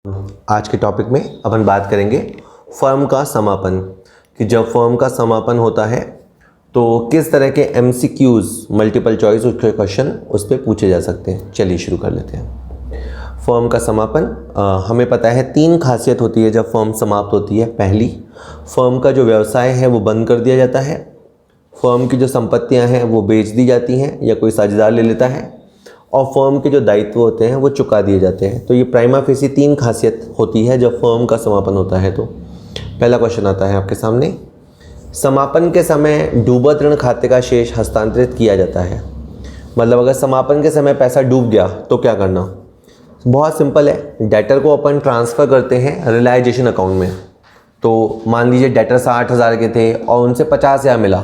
आज के टॉपिक में अपन बात करेंगे फर्म का समापन कि जब फर्म का समापन होता है तो किस तरह के MCQs मल्टीपल चॉइस उसके क्वेश्चन उस पर पूछे जा सकते हैं। चलिए शुरू कर लेते हैं। फर्म का समापन हमें पता है 3 खासियत होती है जब फर्म समाप्त होती है। पहली, फर्म का जो व्यवसाय है वो बंद कर दिया जाता है, फर्म की जो संपत्तियां हैं वो बेच दी जाती हैं या कोई साझेदार ले लेता है, और फर्म के जो दायित्व होते हैं वो चुका दिए जाते हैं। तो ये प्राइमा फेसी 3 खासियत होती है जब फर्म का समापन होता है। तो पहला क्वेश्चन आता है आपके सामने, समापन के समय डूबत ऋण खाते का शेष हस्तांतरित किया जाता है। मतलब अगर समापन के समय पैसा डूब गया तो क्या करना? बहुत सिंपल है, डेटर को अपन ट्रांसफ़र करते हैं रियलाइजेशन अकाउंट में। तो मान लीजिए डेटर 60,000 के थे और उनसे 50,000 मिला,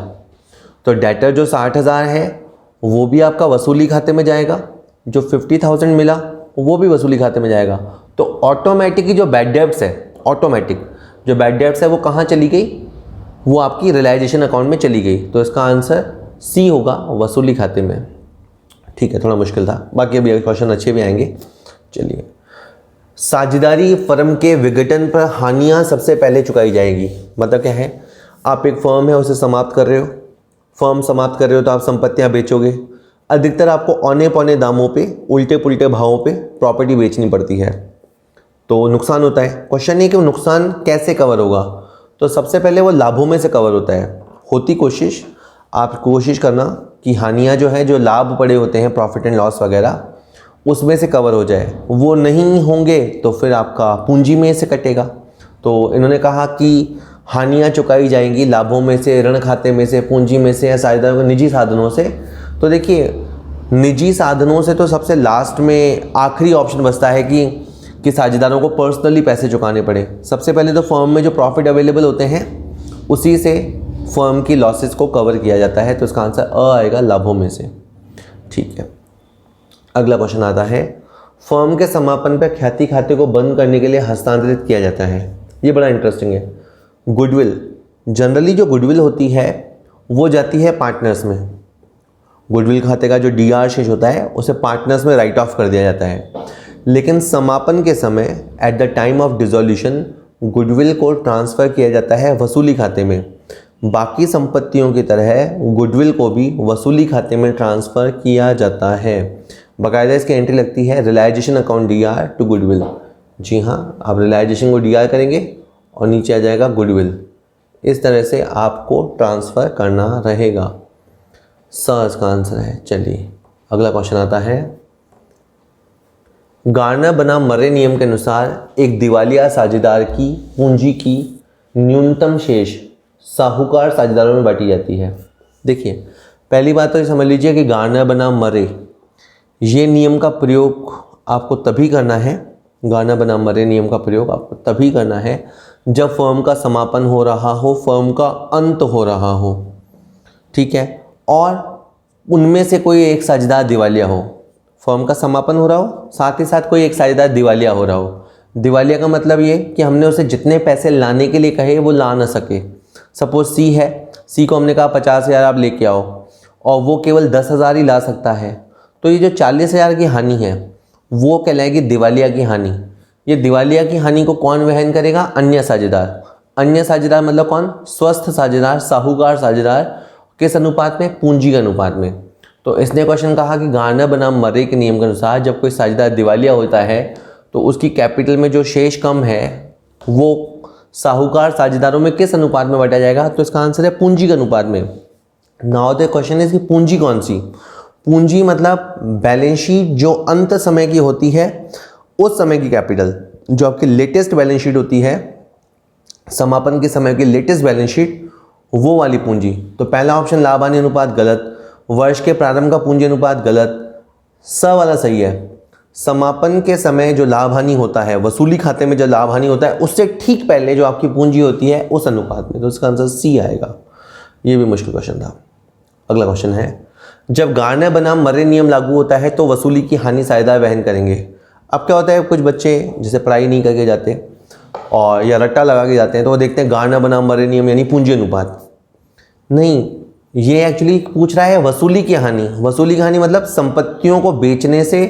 तो डेटर जो 60,000 है वो भी आपका वसूली खाते में जाएगा, जो 50,000 मिला वो भी वसूली खाते में जाएगा। तो ऑटोमेटिक जो बैड डेब्ट्स है, वो कहाँ चली गई? वो आपकी रियलाइजेशन अकाउंट में चली गई। तो इसका आंसर सी होगा, वसूली खाते में। ठीक है, थोड़ा मुश्किल था, बाकी अभी क्वेश्चन अच्छे भी आएंगे। चलिए, साझेदारी फर्म के विघटन पर हानियाँ सबसे पहले चुकाई जाएगी। मतलब क्या है, आप एक फर्म है उसे समाप्त कर रहे हो, तो आप संपत्तियां बेचोगे। अधिकतर आपको औने पौने दामों पे, उल्टे पुल्टे भावों पे प्रॉपर्टी बेचनी पड़ती है, तो नुकसान होता है। क्वेश्चन ये कि वो नुकसान कैसे कवर होगा? तो सबसे पहले वो लाभों में से कवर होता है। आप कोशिश करना कि हानियाँ जो है, जो लाभ पड़े होते हैं प्रॉफिट एंड लॉस वगैरह, उसमें से कवर हो जाए। वो नहीं होंगे तो फिर आपका पूंजी में से कटेगा। तो इन्होंने कहा कि हानियाँ चुकाई जाएंगी लाभों में से, ऋण खाते में से, पूंजी में से, या साझेदारों के निजी साधनों से। तो देखिए, निजी साधनों से तो सबसे लास्ट में आखिरी ऑप्शन बचता है कि साझेदारों को पर्सनली पैसे चुकाने पड़े। सबसे पहले तो फर्म में जो प्रॉफिट अवेलेबल होते हैं उसी से फर्म की लॉसेस को कवर किया जाता है। तो इसका आंसर अ आएगा, लाभों में से। ठीक है, अगला क्वेश्चन आता है, फर्म के समापन पर ख्याति खाते को बंद करने के लिए हस्तांतरित किया जाता है। ये बड़ा इंटरेस्टिंग है। गुडविल, जनरली जो गुडविल होती है वो जाती है पार्टनर्स में। गुडविल खाते का जो DR शेष होता है उसे पार्टनर्स में राइट ऑफ कर दिया जाता है। लेकिन समापन के समय at the time of dissolution goodwill को ट्रांसफ़र किया जाता है वसूली खाते में। बाकी संपत्तियों की तरह गुडविल को भी वसूली खाते में ट्रांसफ़र किया जाता है। बाकायदा इसकी एंट्री लगती है realization account DR to goodwill. जी हाँ, आप रियलाइजेशन को DR करेंगे और नीचे आ जाएगा गुडविल। इस तरह से आपको ट्रांसफ़र करना रहेगा। सर इसका आंसर है। चलिए, अगला क्वेश्चन आता है, गार्नर बनाम मर्रे नियम के अनुसार एक दिवालिया साझेदार की पूंजी की न्यूनतम शेष साहूकार साझेदारों में बांटी जाती है। देखिए, पहली बात तो ये समझ लीजिए कि गार्नर बनाम मर्रे, ये नियम का प्रयोग आपको तभी करना है, गार्नर बनाम मर्रे नियम का प्रयोग आपको तभी करना है जब फर्म का समापन हो रहा हो, फर्म का अंत हो रहा हो। ठीक है, और उनमें से कोई एक साझेदार दिवालिया हो। फर्म का समापन हो रहा हो, साथ ही साथ कोई एक साझेदार दिवालिया हो रहा हो। दिवालिया का मतलब ये कि हमने उसे जितने पैसे लाने के लिए कहे वो ला ना सके। सपोज C है, C को हमने कहा 50,000 आप लेके आओ और वो केवल 10,000 ही ला सकता है। तो ये जो 40,000 की हानि है वो कहलाएगी दिवालिया की हानि। ये दिवालिया की हानि को कौन वहन करेगा? अन्य साझेदार। अन्य साझेदार मतलब कौन? स्वस्थ साझेदार, साहूकार साझेदार। किस अनुपात में? पूंजी के अनुपात में। तो इसने क्वेश्चन कहा कि गार्नर बनाम मर्रे के नियम के अनुसार जब कोई साझेदार दिवालिया होता है तो उसकी कैपिटल में जो शेष कम है वो साहूकार साझेदारों में किस अनुपात में बांटा जाएगा? तो इसका आंसर है पूंजी के अनुपात में। नाउ द क्वेश्चन इज कि पूंजी कौन सी? पूंजी मतलब बैलेंस शीट जो अंत समय की होती है, उस समय की कैपिटल, जो आपकी लेटेस्ट बैलेंस शीट होती है, समापन के समय की लेटेस्ट बैलेंस शीट, वो वाली पूंजी। तो पहला ऑप्शन लाभ हानि अनुपात गलत, वर्ष के प्रारंभ का पूंजी अनुपात गलत, स वाला सही है। समापन के समय जो लाभ हानि होता है, वसूली खाते में जो लाभ हानि होता है, उससे ठीक पहले जो आपकी पूंजी होती है उस अनुपात में। तो इसका आंसर C आएगा। ये भी मुश्किल क्वेश्चन था। अगला क्वेश्चन है, जब गार्नर बनाम मर्रे नियम लागू होता है तो वसूली की हानि साझेदार वहन करेंगे। अब क्या होता है, कुछ बच्चे जैसे पढ़ाई नहीं करके जाते और या रट्टा लगा के जाते हैं तो वो देखते हैं गार्नर बनाम मर्रे नियम यानी पूंजी अनुपात। नहीं, ये एक्चुअली पूछ रहा है वसूली की हानि। वसूली की हानि मतलब संपत्तियों को बेचने से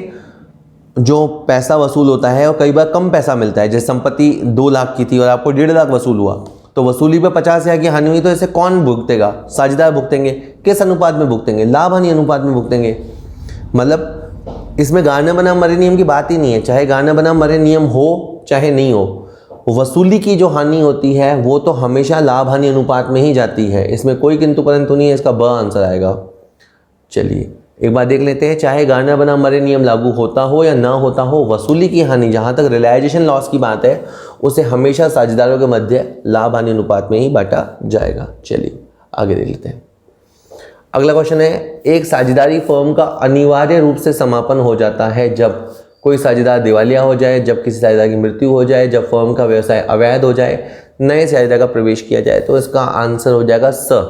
जो पैसा वसूल होता है और कई बार कम पैसा मिलता है, जैसे संपत्ति 2 लाख की थी और आपको 1.5 लाख वसूल हुआ, तो वसूली पे 50,000 की हानि हुई, तो इसे कौन भुगतेगा? साझेदार भुगतेंगे। किस अनुपात में भुगतेंगे? लाभ हानि अनुपात में भुगतेंगे। मतलब इसमें गाना बना मरे नियम की बात ही नहीं है, चाहे गाना बना मरे नियम हो चाहे नहीं हो, वसूली की जो हानि होती है वो तो हमेशा लाभ हानि अनुपात में ही जाती है, इसमें कोई किंतु परंतु नहीं है, इसका ब आंसर आएगा। चलिए एक बार देख लेते हैं, चाहे गाना बना मरे नियम लागू होता हो या ना होता हो, वसूली की हानि जहाँ तक रियलाइजेशन लॉस की बात है उसे हमेशा साझेदारों के मध्य लाभ हानि अनुपात में ही बांटा जाएगा। चलिए आगे देख लेते हैं। अगला क्वेश्चन है, एक साझेदारी फर्म का अनिवार्य रूप से समापन हो जाता है जब कोई साझेदार दिवालिया हो जाए, जब किसी साझेदार की मृत्यु हो जाए, जब फर्म का व्यवसाय अवैध हो जाए, नए साझेदार का प्रवेश किया जाए। तो इसका आंसर हो जाएगा स।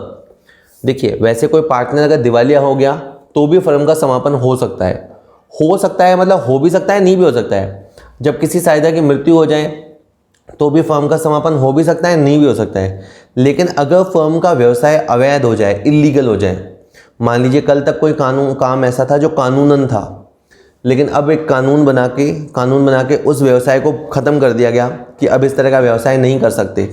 देखिए वैसे कोई पार्टनर अगर दिवालिया हो गया तो भी फर्म का समापन हो सकता है मतलब हो भी सकता है, नहीं भी हो सकता है। जब किसी साझेदार की मृत्यु हो जाए तो भी फर्म का समापन हो भी सकता है, नहीं भी हो सकता है। लेकिन अगर फर्म का व्यवसाय अवैध हो जाए, इलीगल हो जाए, मान लीजिए कल तक कोई काम ऐसा था जो कानूनन था, लेकिन अब एक कानून बना के उस व्यवसाय को ख़त्म कर दिया गया कि अब इस तरह का व्यवसाय नहीं कर सकते।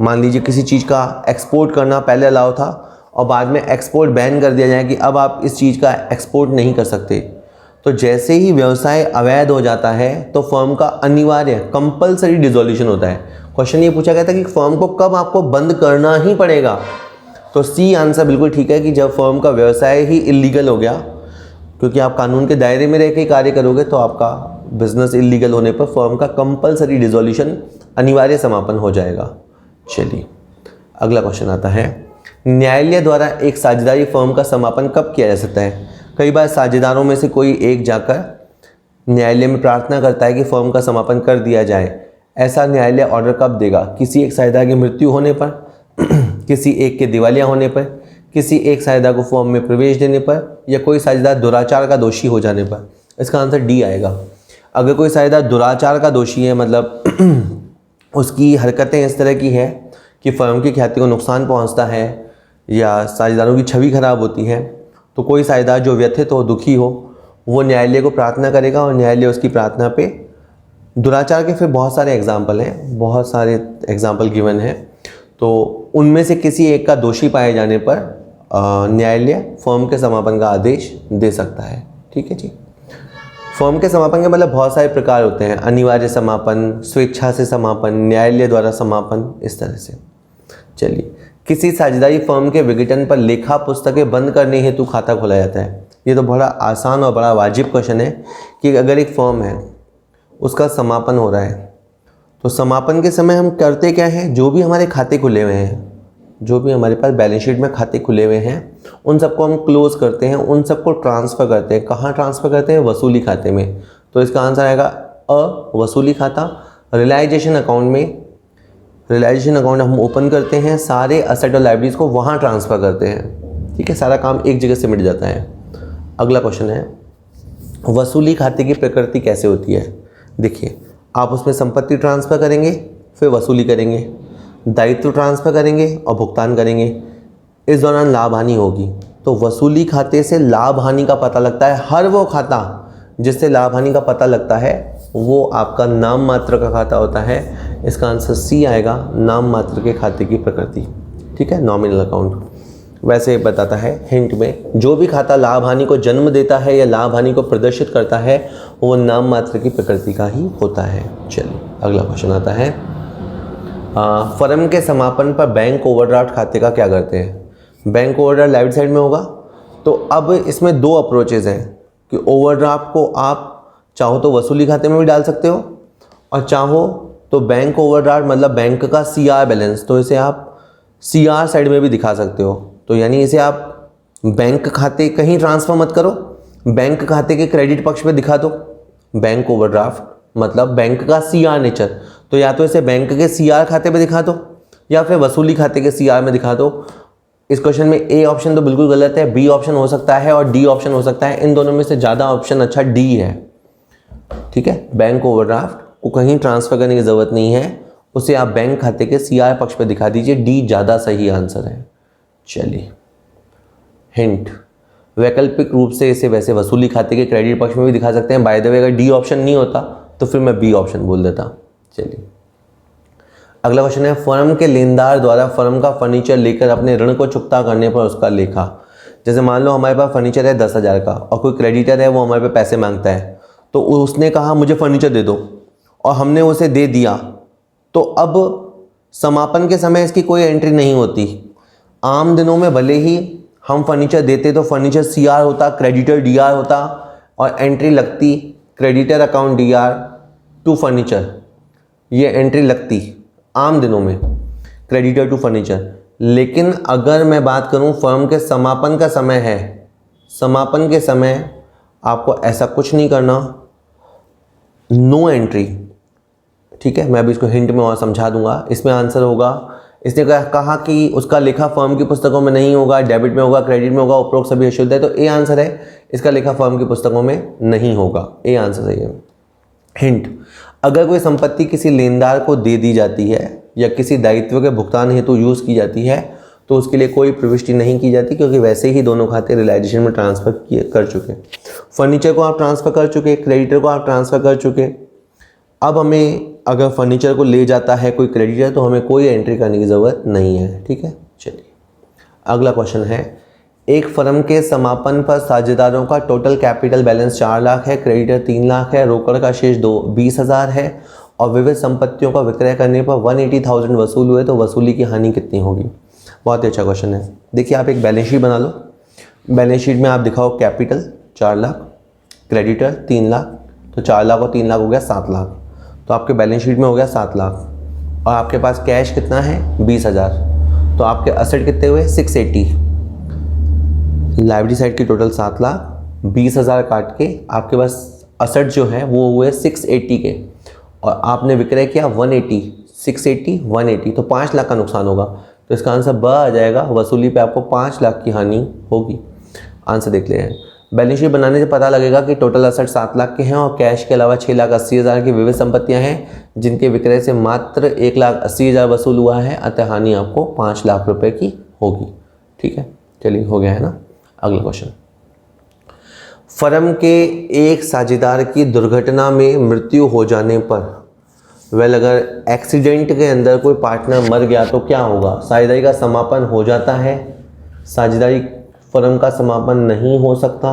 मान लीजिए किसी चीज़ का एक्सपोर्ट करना पहले अलाउ था और बाद में एक्सपोर्ट बैन कर दिया जाए कि अब आप इस चीज़ का एक्सपोर्ट नहीं कर सकते। तो जैसे ही व्यवसाय अवैध हो जाता है तो फर्म का अनिवार्य कंपलसरी डिसॉल्यूशन होता है। क्वेश्चन ये पूछा गया था कि फर्म को कब आपको बंद करना ही पड़ेगा, तो सी आंसर बिल्कुल ठीक है कि जब फर्म का व्यवसाय ही इलीगल हो गया, क्योंकि आप कानून के दायरे में रह के कार्य करोगे तो आपका बिजनेस इलीगल होने पर फर्म का कंपलसरी डिसॉल्यूशन, अनिवार्य समापन हो जाएगा। चलिए अगला क्वेश्चन आता है, न्यायालय द्वारा एक साझेदारी फर्म का समापन कब किया जा सकता है? कई बार साझेदारों में से कोई एक जाकर न्यायालय में प्रार्थना करता है कि फर्म का समापन कर दिया जाए। ऐसा न्यायालय ऑर्डर कब देगा? किसी एक साझेदार की मृत्यु होने पर, किसी एक के दिवालिया होने पर, किसी एक साझेदार को फर्म में प्रवेश देने पर, या कोई साझेदार दुराचार का दोषी हो जाने पर। इसका आंसर डी आएगा। अगर कोई साझेदार दुराचार का दोषी है, मतलब उसकी हरकतें इस तरह की है कि फर्म की ख्याति को नुकसान पहुंचता है या साझेदारों की छवि खराब होती है, तो कोई साझेदार जो व्यथित हो, दुखी हो, वो न्यायालय को प्रार्थना करेगा और न्यायालय उसकी प्रार्थना पे, दुराचार के फिर बहुत सारे एग्जाम्पल हैं, बहुत सारे एग्जाम्पल गिवन हैं, तो उनमें से किसी एक का दोषी पाए जाने पर न्यायालय फर्म के समापन का आदेश दे सकता है। ठीक है जी। फर्म के समापन के मतलब बहुत सारे प्रकार होते हैं, अनिवार्य समापन, स्वेच्छा से समापन, न्यायालय द्वारा समापन, इस तरह से। चलिए, किसी साझेदारी फर्म के विघटन पर लेखा पुस्तकें बंद करने हेतु खाता खोला जाता है। ये तो बड़ा आसान और बड़ा वाजिब क्वेश्चन है कि अगर एक फर्म है, उसका समापन हो रहा है, तो समापन के समय हम करते क्या हैं? जो भी हमारे खाते खुले हुए हैं, जो भी हमारे पास बैलेंस शीट में खाते खुले हुए हैं, उन सबको हम क्लोज करते हैं, उन सबको ट्रांसफ़र करते हैं। कहाँ ट्रांसफ़र करते हैं? वसूली खाते में। तो इसका आंसर आएगा अ, वसूली खाता। रियलाइजेशन अकाउंट में, रियलाइजेशन अकाउंट हम ओपन करते हैं, सारे असेट और लायबिलिटीज़ को वहाँ ट्रांसफ़र करते हैं। ठीक है, सारा काम एक जगह से मिट जाता है। अगला क्वेश्चन है, वसूली खाते की प्रकृति कैसे होती है? देखिए, आप उसमें संपत्ति ट्रांसफ़र करेंगे, फिर वसूली करेंगे, दायित्व ट्रांसफ़र करेंगे और भुगतान करेंगे। इस दौरान लाभ हानि होगी। तो वसूली खाते से लाभ हानि का पता लगता है। हर वो खाता जिससे लाभ हानि का पता लगता है वो आपका नाम मात्र का खाता होता है। इसका आंसर सी आएगा, नाम मात्र के खाते की प्रकृति। ठीक है, नॉमिनल अकाउंट वैसे बताता है हिंट में, जो भी खाता लाभ हानि को जन्म देता है या लाभ हानि को प्रदर्शित करता है वो नाम मात्र की प्रकृति का ही होता है। चलिए अगला क्वेश्चन आता है, फर्म के समापन पर बैंक ओवरड्राफ्ट खाते का क्या करते हैं? बैंक ओवरड्राफ्ट लाइट साइड में होगा। तो अब इसमें दो अप्रोचेज़ हैं कि ओवरड्राफ्ट को आप चाहो तो वसूली खाते में भी डाल सकते हो और चाहो तो बैंक ओवरड्राफ्ट मतलब बैंक का सीआर बैलेंस, तो इसे आप सीआर साइड में भी दिखा सकते हो। तो यानी इसे आप बैंक खाते कहीं ट्रांसफ़र मत करो, बैंक खाते के क्रेडिट पक्ष पे दिखा दो। बैंक ओवरड्राफ्ट मतलब बैंक का सीआर नेचर, तो या तो इसे बैंक के सीआर खाते पे दिखा दो या फिर वसूली खाते के सीआर में दिखा दो। इस क्वेश्चन में ए ऑप्शन तो बिल्कुल गलत है, बी ऑप्शन हो सकता है और डी ऑप्शन हो सकता है। इन दोनों में से ज़्यादा ऑप्शन अच्छा डी है। ठीक है, बैंक ओवरड्राफ्ट को कहीं ट्रांसफ़र करने की ज़रूरत नहीं है, उसे आप बैंक खाते के सीआर पक्ष पे दिखा दीजिए। डी ज़्यादा सही आंसर है। चलिए हिंट, वैकल्पिक रूप से इसे वैसे वसूली खाते के क्रेडिट पक्ष में भी दिखा सकते हैं। बाय द वे अगर डी ऑप्शन नहीं होता तो फिर मैं बी ऑप्शन बोल देता। चलिए अगला क्वेश्चन है, फर्म के लेनदार द्वारा फर्म का फर्नीचर लेकर अपने ऋण को चुकता करने पर उसका लेखा। जैसे मान लो हमारे पास फर्नीचर है 10,000 का और कोई क्रेडिटर है वो हमारे पे पैसे मांगता है, तो उसने कहा मुझे फर्नीचर दे दो और हमने उसे दे दिया, तो अब समापन के समय इसकी कोई एंट्री नहीं होती। आम दिनों में भले ही हम फर्नीचर देते तो फर्नीचर CR होता, क्रेडिटर DR होता और एंट्री लगती creditor account DR to furniture, ये एंट्री लगती आम दिनों में क्रेडिटर टू फर्नीचर। लेकिन अगर मैं बात करूं फर्म के समापन का समय है, समापन के समय आपको ऐसा कुछ नहीं करना, नो एंट्री। ठीक है, मैं अभी इसको हिंट में और समझा दूंगा। इसमें आंसर होगा, इसने कहा कि उसका लेखा फर्म की पुस्तकों में नहीं होगा, डेबिट में होगा, क्रेडिट में होगा, उपरोक्त सभी अशुद्ध है, तो ए आंसर है, इसका लेखा फर्म की पुस्तकों में नहीं होगा। ए आंसर सही है। हिंट, अगर कोई संपत्ति किसी लेनदार को दे दी जाती है या किसी दायित्व के भुगतान हेतु यूज़ की जाती है तो उसके लिए कोई प्रविष्टि नहीं की जाती, क्योंकि वैसे ही दोनों खाते रियलाइजेशन में ट्रांसफ़र कर चुके। फर्नीचर को आप ट्रांसफ़र कर चुके, क्रेडिटर को आप ट्रांसफ़र कर चुके। अब हमें अगर फर्नीचर को ले जाता है कोई क्रेडिटर तो हमें कोई एंट्री करने की ज़रूरत नहीं है। ठीक है, चलिए अगला क्वेश्चन है, एक फर्म के समापन पर साझेदारों का टोटल कैपिटल बैलेंस 4 लाख है, क्रेडिटर 3 लाख है, रोकड़ का शेष 20,000 है और विविध संपत्तियों का विक्रय करने पर 180,000 वसूल हुए, तो वसूली की हानि कितनी होगी। बहुत ही अच्छा क्वेश्चन है। देखिए आप एक बैलेंस शीट बना लो, बैलेंस शीट में आप दिखाओ कैपिटल 4 लाख, क्रेडिटर 3 लाख, तो 4 लाख और 3 लाख हो गया 7 लाख, तो आपके बैलेंस शीट में हो गया 7 लाख और आपके पास कैश कितना है 20,000, तो आपके असेट कितने हुए 680। लाइबिलिटी साइड की टोटल 7 लाख, 20,000 काट के आपके पास असेट जो है वो हुए 680 के और आपने विक्रय किया 180, 680 180, तो 5 लाख का नुकसान होगा। तो इसका आंसर ब आ जाएगा, वसूली पे आपको 5 लाख की हानि होगी। आंसर देख ले हैं। बैलेंस शीट बनाने से पता लगेगा कि टोटल असेट 7 लाख के हैं और कैश के अलावा 6,80,000 की विविध संपत्तियां हैं जिनके विक्रय से मात्र 1,80,000 वसूल हुआ है, अतः हानि आपको 5 लाख रुपए की होगी। ठीक है, चलिए हो गया है ना। अगला क्वेश्चन, फर्म के एक साझेदार की दुर्घटना में मृत्यु हो जाने पर, अगर एक्सीडेंट के अंदर कोई पार्टनर मर गया तो क्या होगा। साझेदारी का समापन हो जाता है, साझेदारी फर्म का समापन नहीं हो सकता,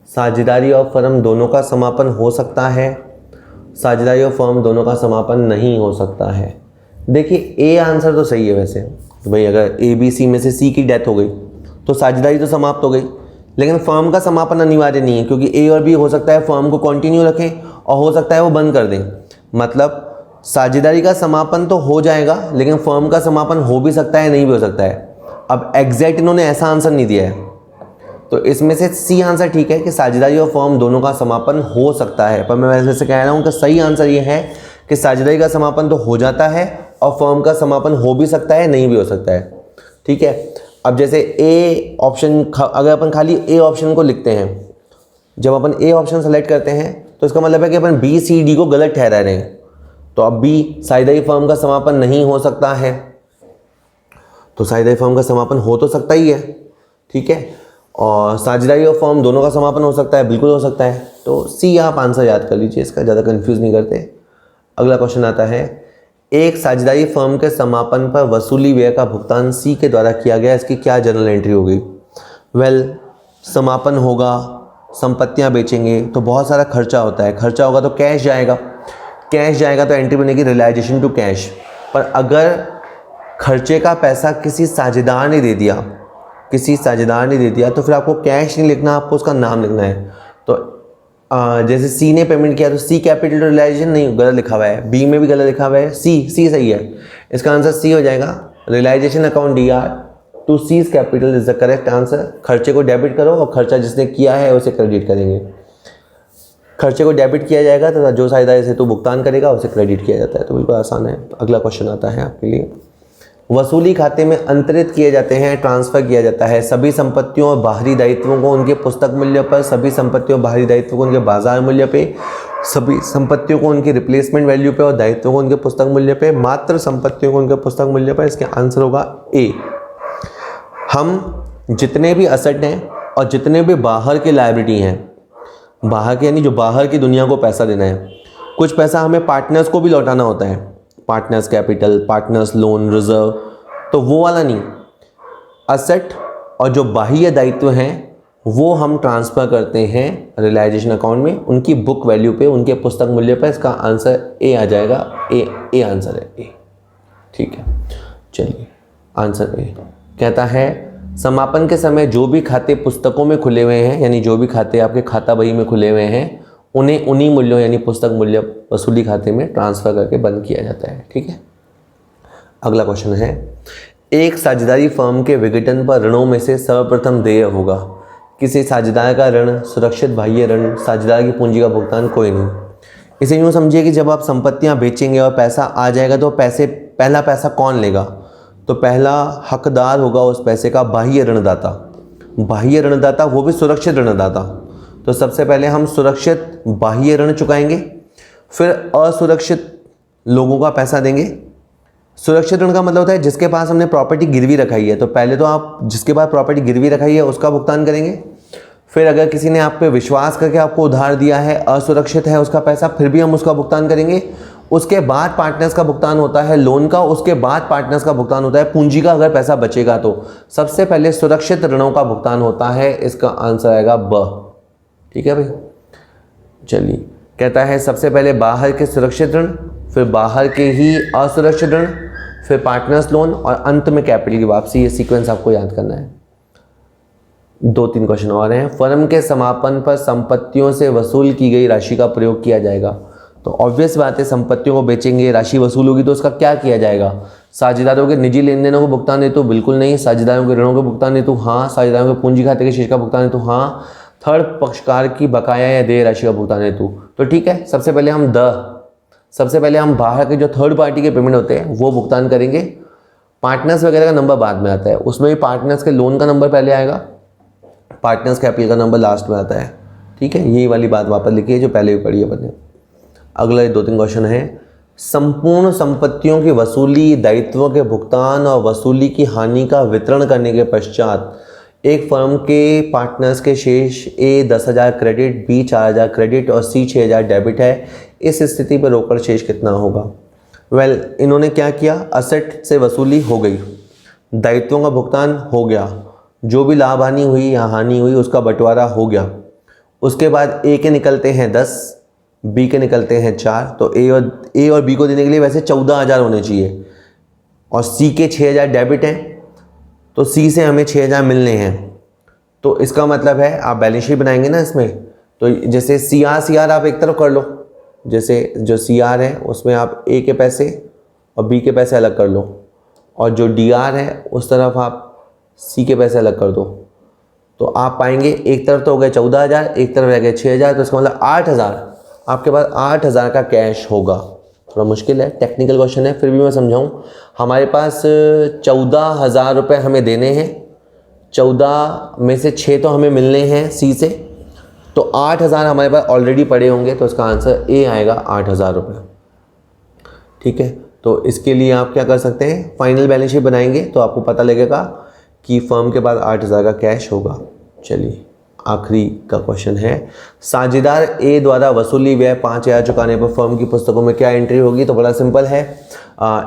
साझेदारी और फर्म दोनों का समापन हो सकता है, साझेदारी और फर्म दोनों का समापन नहीं हो सकता है। देखिए ए आंसर तो सही है वैसे, तो भाई अगर ABC में से C की डेथ हो गई तो साझेदारी तो समाप्त हो गई, लेकिन फर्म का समापन अनिवार्य नहीं है, क्योंकि A और B हो सकता है फर्म को कंटिन्यू रखें और हो सकता है वो बंद कर दें। मतलब साझेदारी का समापन तो हो जाएगा लेकिन फर्म का समापन हो भी सकता है, नहीं भी हो सकता है। अब एग्जैक्ट इन्होंने ऐसा आंसर नहीं दिया है, तो इसमें से C आंसर ठीक है कि साझेदारी और फर्म दोनों का समापन हो सकता है, पर मैं वैसे से कह रहा हूँ कि सही आंसर ये है कि साझेदारी का समापन तो हो जाता है और फर्म का समापन हो भी सकता है, नहीं भी हो सकता है। ठीक है, अब जैसे ए ऑप्शन, अगर अपन खाली ए ऑप्शन को लिखते हैं, जब अपन ए ऑप्शन सेलेक्ट करते हैं तो इसका मतलब है कि अपन BCD को गलत ठहरा रहे हैं। तो अब B साझेदारी फर्म का समापन नहीं हो सकता है, तो साझेदारी फर्म का समापन हो तो सकता ही है। ठीक है, और साझेदारी और फर्म दोनों का समापन हो सकता है, बिल्कुल हो सकता है। तो C आप आंसर याद कर लीजिए, इसका ज़्यादा कंफ्यूज नहीं करते। अगला क्वेश्चन आता है, एक साझेदारी फर्म के समापन पर वसूली व्यय का भुगतान C के द्वारा किया गया, इसकी क्या जर्नल एंट्री होगी। समापन होगा, संपत्तियां बेचेंगे तो बहुत सारा खर्चा होता है, खर्चा होगा तो कैश जाएगा, कैश जाएगा तो एंट्री बनेगी रियलाइजेशन टू कैश। पर अगर खर्चे का पैसा किसी साझेदार ने दे दिया, किसी साझेदार ने दे दिया, तो फिर आपको कैश नहीं लिखना, आपको उसका नाम लिखना है। तो जैसे C ने पेमेंट किया तो C कैपिटल रियलाइजेशन नहीं, गलत लिखा हुआ है, B में भी गलत लिखा हुआ है, C सही है, इसका आंसर C हो जाएगा। Realisation account DR to C's capital is the correct answer. खर्चे को डेबिट करो और खर्चा जिसने किया है उसे क्रेडिट करेंगे। खर्चे को डेबिट किया जाएगा तो जो साझेदार से तो भुगतान करेगा उसे क्रेडिट किया जाता है, तो बिल्कुल आसान है। अगला क्वेश्चन आता है आपके लिए, वसूली खाते में अंतरित किए जाते हैं, ट्रांसफर किया जाता है सभी संपत्तियों और बाहरी दायित्वों को उनके पुस्तक मूल्य पर, सभी संपत्तियों और बाहरी दायित्वों को उनके बाजार मूल्य पे, सभी संपत्तियों को उनकी रिप्लेसमेंट वैल्यू पे और दायित्वों को उनके पुस्तक मूल्य पे, मात्र संपत्तियों को उनके पुस्तक मूल्य पर। इसके आंसर होगा A। हम जितने भी असेट हैं और जितने भी बाहर के लायबिलिटी हैं, बाहर के यानी जो बाहर की दुनिया को पैसा देना है, कुछ पैसा हमें पार्टनर्स को भी लौटाना होता है, partners capital, partners loan, reserve, तो वो वाला नहीं। असेट और जो बाह्य दायित्व हैं वो हम ट्रांसफ़र करते हैं रियलाइजेशन अकाउंट में, उनकी बुक वैल्यू पे, उनके पुस्तक मूल्य पर। इसका आंसर ए आ जाएगा। ए आंसर है, ए। ठीक है, चलिए आंसर ए कहता है समापन के समय जो भी खाते पुस्तकों में खुले हुए हैं, यानी जो भी खाते आपके खाता बही में खुले हुए हैं, उन्हें उन्हीं मूल्यों यानी पुस्तक मूल्य वसूली खाते में ट्रांसफ़र करके बंद किया जाता है। ठीक है, अगला क्वेश्चन है, एक साझेदारी फर्म के विघटन पर ऋणों में से सर्वप्रथम देय होगा। किसी साझेदार का ऋण, सुरक्षित बाह्य ऋण, साझेदार की पूंजी का भुगतान, कोई नहीं। इसे यूँ समझिए कि जब आप संपत्तियाँ बेचेंगे और पैसा आ जाएगा तो पहला पैसा कौन लेगा? तो पहला हकदार होगा उस पैसे का बाह्य ऋणदाता। बाह्य ऋणदाता, वो भी सुरक्षित ऋणदाता। तो सबसे पहले हम सुरक्षित बाह्य ऋण चुकाएंगे, फिर असुरक्षित लोगों का पैसा देंगे। सुरक्षित ऋण का मतलब होता है जिसके पास हमने प्रॉपर्टी गिरवी रखाई है, तो पहले तो आप जिसके पास प्रॉपर्टी गिरवी रखाई है उसका भुगतान करेंगे। फिर अगर किसी ने आप पे विश्वास करके आपको उधार दिया है, असुरक्षित है उसका पैसा, फिर भी हम उसका भुगतान करेंगे। उसके बाद पार्टनर्स का भुगतान होता है लोन का, उसके बाद पार्टनर्स का भुगतान होता है पूंजी का, अगर पैसा बचेगा तो। सबसे पहले सुरक्षित ऋणों का भुगतान होता है, इसका आंसर आएगा ब। ठीक है भाई, चलिए कहता है सबसे पहले बाहर के सुरक्षित ऋण, फिर बाहर के ही असुरक्षित ऋण, फिर पार्टनर्स लोन और अंत में कैपिटल की वापसी। ये सीक्वेंस आपको याद करना है। 2-3 क्वेश्चन और हैं। फर्म के समापन पर संपत्तियों से वसूल की गई राशि का प्रयोग किया जाएगा। तो ऑब्वियस बात है, संपत्तियों को बेचेंगे, राशि वसूल होगी तो उसका क्या किया जाएगा? साझेदारों के निजी लेन देनों को भुगतान हेतु बिल्कुल नहीं। साझेदारों के ऋणों के भुगतान हेतु हाँ। साझेदारों के पूंजी खाते के शेष का भुगतान हेतु हाँ। थर्ड पक्षकार की बकाया या देय राशि का भुगतान हेतु। तो ठीक है, सबसे पहले हम बाहर के जो थर्ड पार्टी के पेमेंट होते हैं वो भुगतान करेंगे। पार्टनर्स वगैरह का नंबर बाद में आता है, उसमें भी पार्टनर्स के लोन का नंबर पहले आएगा, पार्टनर्स कैपिटल का नंबर लास्ट में आता है। ठीक है, यही वाली बात वापस लिखी है जो पहले भी पढ़ी है अपने। अगला 2-3 क्वेश्चन है। संपूर्ण संपत्तियों की वसूली, दायित्वों के भुगतान और वसूली की हानि का वितरण करने के पश्चात एक फर्म के पार्टनर्स के शेष ए 10,000 क्रेडिट, बी 4,000 क्रेडिट और सी 6,000 डेबिट है। इस स्थिति पर रोकड़ शेष कितना होगा? इन्होंने क्या किया, असेट से वसूली हो गई, दायित्वों का भुगतान हो गया, जो भी लाभ हानि हुई या हानि हुई उसका बंटवारा हो गया। उसके बाद ए के निकलते हैं 10, बी के निकलते हैं 4, तो ए और बी को देने के लिए वैसे 14,000 होने चाहिए, और सी के 6,000 डेबिट हैं, तो सी से हमें 6,000 मिलने हैं। तो इसका मतलब है आप बैलेंस शीट बनाएंगे ना इसमें, तो जैसे सी आर आप एक तरफ कर लो, जैसे जो सी आर है उसमें आप ए के पैसे और बी के पैसे अलग कर लो, और जो डी आर है उस तरफ आप सी के पैसे अलग कर दो। तो आप पाएंगे एक तरफ तो हो गए 14,000, एक तरफ रह गए 6,000, तो इसका मतलब 8,000, आपके पास 8,000 का कैश होगा। थोड़ा मुश्किल है, टेक्निकल क्वेश्चन है, फिर भी मैं समझाऊं। हमारे पास 14,000 रुपये हमें देने हैं, 14 में से 6 तो हमें मिलने हैं सी से, तो 8,000 हमारे पास ऑलरेडी पड़े होंगे, तो इसका आंसर ए आएगा 8,000 रुपये। ठीक है, तो इसके लिए आप क्या कर सकते हैं, फाइनल बैलेंस शीट बनाएंगे तो आपको पता लगेगा कि फर्म के पास 8,000 का कैश होगा। चलिए आखिरी का क्वेश्चन है, साझेदार ए द्वारा वसूली व्यय 5,000 चुकाने पर फर्म की पुस्तकों में क्या एंट्री होगी? तो बड़ा सिंपल है,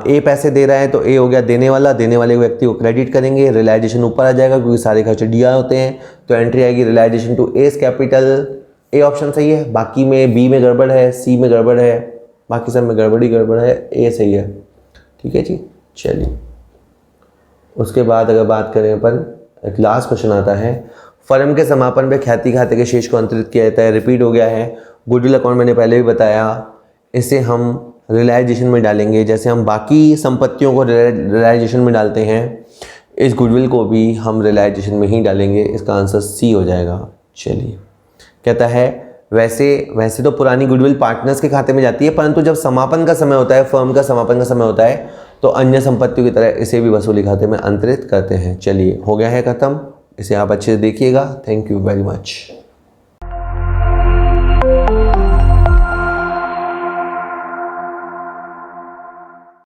ए पैसे दे रहा है तो ए हो गया देने वाला, देने वाले व्यक्ति को क्रेडिट करेंगे, रियलाइजेशन ऊपर आ जाएगा क्योंकि सारे खर्चे दिया होते हैं, तो एंट्री आएगी realisation to S capital. A option सही है, बाकी में बी में गड़बड़ है, सी में गड़बड़ है, बाकी सब में गड़बड़ ही गड़बड़ है, ए सही है। ठीक है जी, चलिए उसके बाद अगर बात करें अपन, एक लास्ट क्वेश्चन आता है, फर्म के समापन में ख्याति खाते के शेष को अंतरित किया जाता है। रिपीट हो गया है, गुडविल अकाउंट मैंने पहले भी बताया, इसे हम रियलाइजेशन में डालेंगे, जैसे हम बाकी संपत्तियों को रियलाइजेशन में डालते हैं, इस गुडविल को भी हम रियलाइजेशन में ही डालेंगे। इसका आंसर सी हो जाएगा। चलिए कहता है वैसे तो पुरानी गुडविल पार्टनर्स के खाते में जाती है, परंतु जब समापन का समय होता है, फर्म का समापन का समय होता है, तो अन्य संपत्तियों की तरह इसे भी वसूली खाते में अंतरित करते हैं। चलिए हो गया है ख़त्म, इसे आप अच्छे से देखिएगा। Thank you very much.